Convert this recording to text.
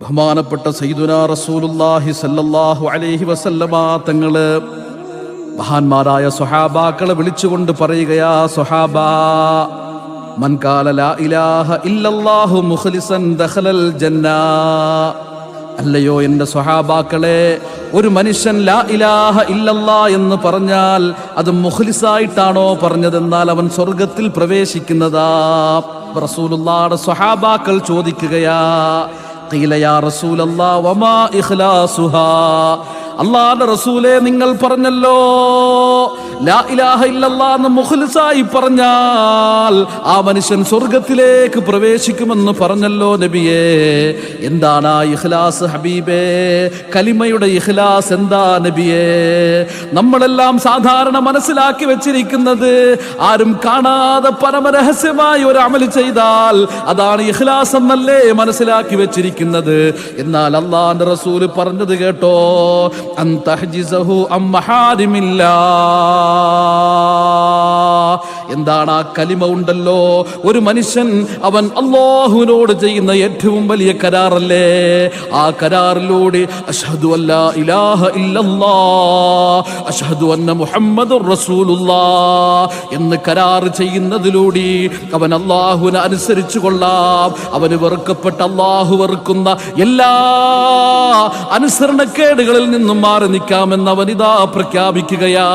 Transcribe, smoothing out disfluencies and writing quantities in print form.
ബഹുമാനപ്പെട്ട സയ്യിദുനാ റസൂലുള്ളാഹി സ്വല്ലല്ലാഹു അലൈഹി വസല്ലമ തങ്ങള് മഹാന്മാരായ സ്വഹാബാക്കളെ വിളിച്ചുകൊണ്ട് പറയുകയാ, സ്വഹാബാ മൻ ഖാല ലാ ഇലാഹ ഇല്ലല്ലാഹു മുഖ്ലിസൻ ദഖലൽ ജന്ന. അല്ലയോ എൻ്റെ സ്വഹാബാക്കളെ, ഒരു മനുഷ്യൻ ലാ ഇലാഹ ഇല്ലല്ലാ എന്ന് പറഞ്ഞാൽ അത് മുഖ്ലിസായിട്ടാണോ പറഞ്ഞതെന്നാൽ അവൻ സ്വർഗത്തിൽ പ്രവേശിക്കുന്നതാ. റസൂലുള്ളാഹിയുടെ സ്വഹാബാക്കൾ ചോദിക്കുകയാ, ഖീല യാ റസൂലല്ലാഹ് വമാ ഇഖ്ലാസുഹാ. അല്ലാഹുവിന്റെ റസൂലേ, നിങ്ങൾ പറഞ്ഞല്ലോ ലാ ഇലാഹ ഇല്ലല്ലാഹ് എന്ന് മുഖ്ലിസായി പറഞ്ഞാൽ ആ മനുഷ്യൻ സ്വർഗത്തിലേക്ക് പ്രവേശിക്കുമെന്ന് പറഞ്ഞല്ലോ നബിയേ. എന്താണ് ആ ഇഖ്ലാസ് ഹബീബേ? കലിമയുടെ ഇഖ്ലാസ് എന്താ നബിയേ? നമ്മളെല്ലാം സാധാരണ മനസ്സിലാക്കി വെച്ചിരിക്കുന്നത് ആരും കാണാതെ പരമരഹസ്യമായി ഒരു അമൽ ചെയ്താൽ അതാണ് ഇഖ്ലാസ് എന്നല്ലേ മനസ്സിലാക്കി വെച്ചിരിക്കുന്നത്. എന്നാൽ അല്ലാഹുവിന്റെ റസൂല് പറഞ്ഞത് കേട്ടോ, അൻ തഹ്ജിസഹു അം മഹാരിമില്ലാഹ്. എന്താണ് ആ കലിമ ഉണ്ടല്ലോ, ഒരു മനുഷ്യൻ അവൻ അല്ലാഹുവിനോട് ചെയ്യുന്ന ഏറ്റവും വലിയ കരാറല്ലേ. ആ കരാറിലൂടെ അഷ്ഹദു അല്ലാ ഇലാഹ ഇല്ലല്ലാഹ് അഷ്ഹദു അന്ന മുഹമ്മദുർ റസൂലുള്ളാഹ് എന്ന് കരാർ ചെയ്യുന്നതിലൂടെ അവൻ അല്ലാഹുവിനെ അനുസരിച്ചു കൊള്ളാം. അവന് വെറുക്കപ്പെട്ട അല്ലാഹു വെറുക്കുന്ന എല്ലാ അനുസരണക്കേടുകളിൽ നിന്നും മാറി നിൽക്കാമെന്ന് അവൻ ഇതാ പ്രഖ്യാപിക്കുകയാ.